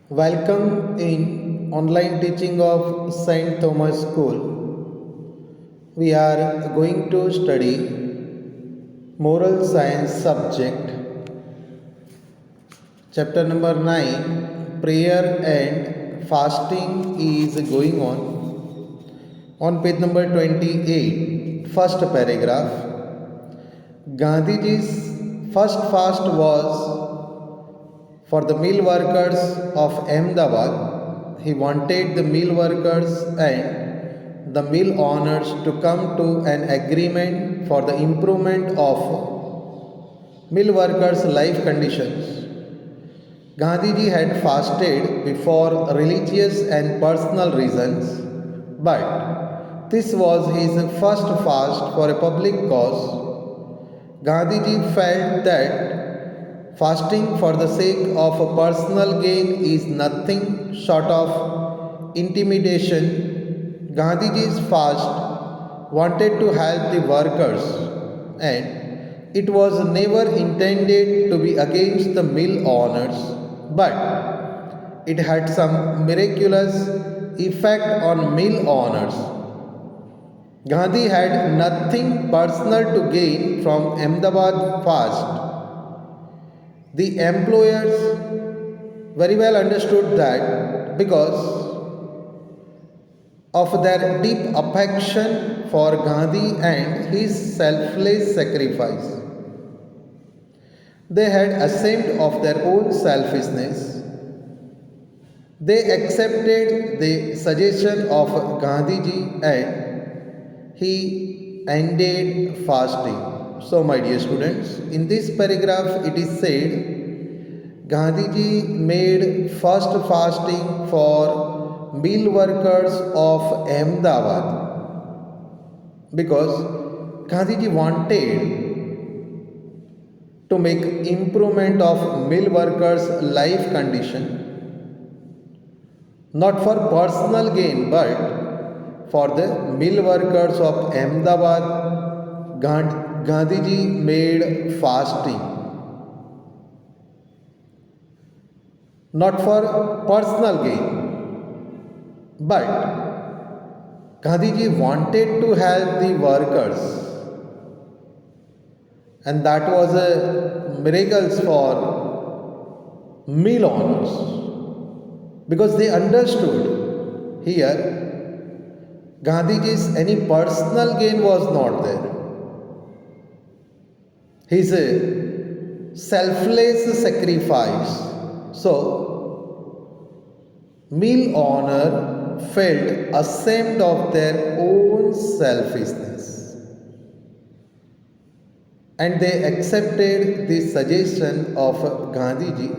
Welcome in online teaching of St. Thomas School. We are going to study moral science subject, chapter number 9. Prayer and fasting is going on page number 28, first paragraph. Gandhiji's first fast was for the mill workers of Ahmedabad. He wanted the mill workers and the mill owners to come to an agreement for the improvement of mill workers' life conditions. Gandhiji had fasted before religious and personal reasons, but this was his first fast for a public cause. Gandhiji felt that fasting for the sake of a personal gain is nothing short of intimidation. Gandhiji's fast wanted to help the workers, and it was never intended to be against the mill owners, but it had some miraculous effect on mill owners. Gandhi had nothing personal to gain from Ahmedabad fast. The employers very well understood that because of their deep affection for Gandhi and his selfless sacrifice. They had ashamed of their own selfishness. They accepted the suggestion of Gandhiji and he ended fasting. So, my dear students, in this paragraph it is said Gandhiji made first fasting for mill workers of Ahmedabad because Gandhiji wanted to make improvement of mill workers' life condition, not for personal gain but for the mill workers of Ahmedabad. Gandhiji made fasting not for personal gain, but Gandhiji wanted to help the workers, and that was a miracles for mill owners because they understood here Gandhiji's any personal gain was not there. His selfless sacrifice. So, mill owner felt ashamed of their own selfishness and they accepted the suggestion of Gandhiji,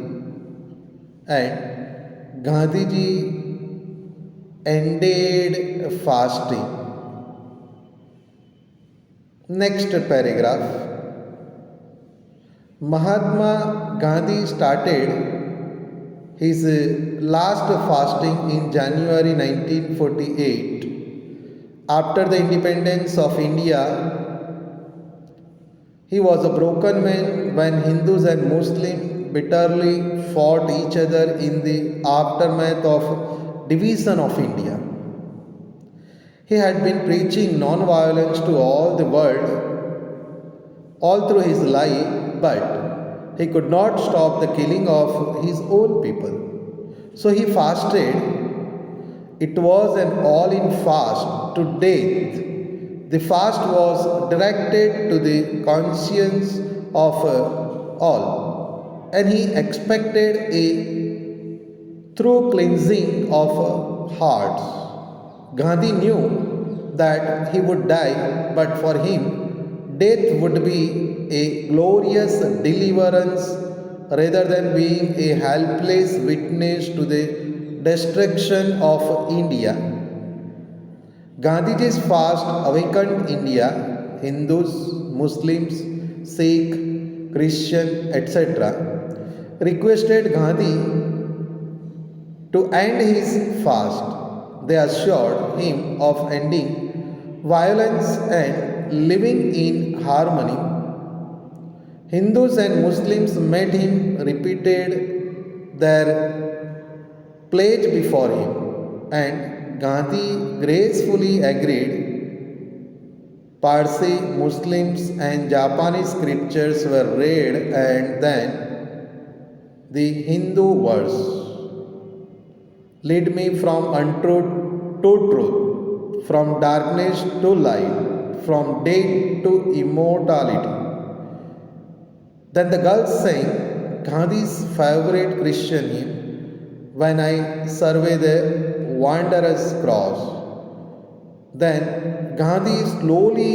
and Gandhiji ended fasting. Next paragraph. Mahatma Gandhi started his last fasting in January 1948. After the independence of India, he was a broken man when Hindus and Muslims bitterly fought each other in the aftermath of division of India. He had been preaching non-violence to all the world all through his life, but he could not stop the killing of his own people. So he fasted. It was an all-in fast to death. The fast was directed to the conscience of all, and he expected a through cleansing of hearts. Gandhi knew that he would die, but for him, death would be a glorious deliverance rather than being a helpless witness to the destruction of India. Gandhiji's fast awakened India. Hindus, Muslims, Sikh, Christian, etc. requested Gandhi to end his fast. They assured him of ending violence and living in harmony. Hindus and Muslims made him repeated their pledge before him, and Gandhi gracefully agreed. Parsi, Muslims, and Japanese scriptures were read, and then the Hindu verse lead me from untruth to truth, from darkness to light, from death to immortality. Then the girls sang Gandhi's favorite Christian hymn, When I Survey the Wanderer's Cross. Then Gandhi slowly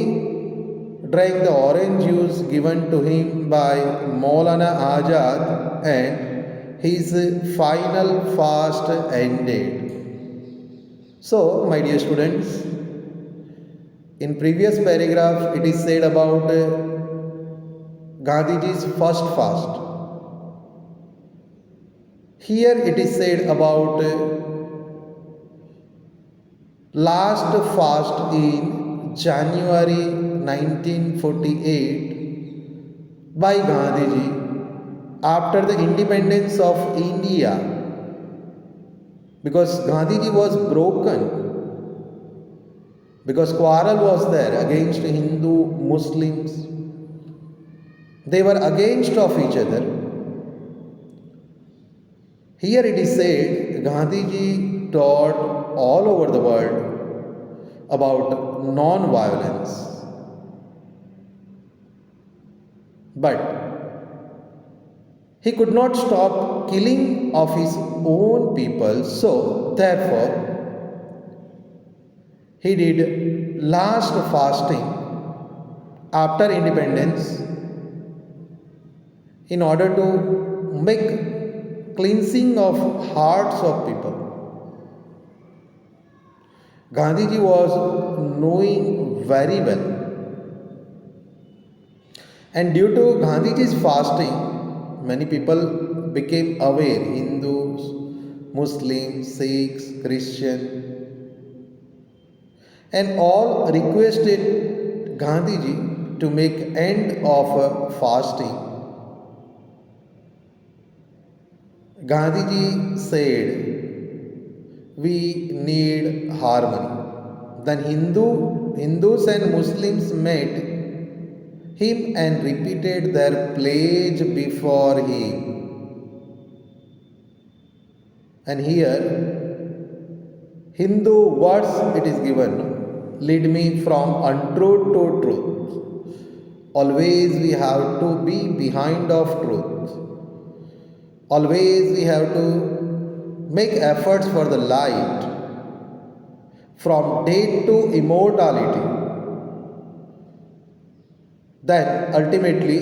drank the orange juice given to him by Maulana Azad, and his final fast ended. So, my dear students, in previous paragraph it is said about Gandhiji's first fast. Here it is said about last fast in January 1948 by Gandhiji after the independence of India, because Gandhiji was broken, because quarrel was there against Hindu Muslims. They were against of each other. Here it is said Gandhiji taught all over the world about non-violence. But he could not stop killing of his own people, so therefore he did last fasting after independence in order to make cleansing of hearts of people. Gandhiji was knowing very well, and due to Gandhiji's fasting, many people became aware, Hindus, Muslims, Sikhs, Christians, and all requested Gandhiji to make end of fasting. Gandhiji said, we need harmony. Then Hindus and Muslims met him and repeated their pledge before him. And here, Hindu words it is given, lead me from untruth to truth. Always we have to be behind of truth. Always we have to make efforts for the light, from death to immortality. Then ultimately,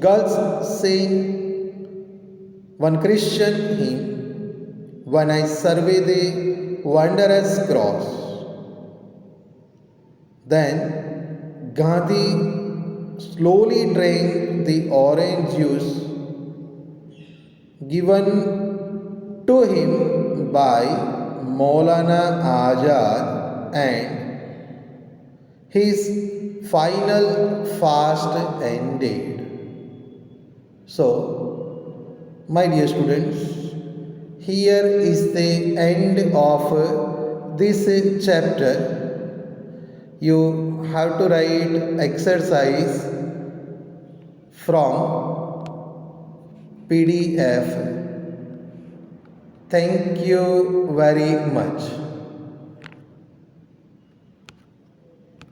girls sing one Christian hymn, When I Survey the Wanderer's Cross. Then Gandhi slowly drank the orange juice given to him by Maulana Azad, and his final fast ended. So, my dear students, here is the end of this chapter. You have to write exercise from PDF. Thank you very much.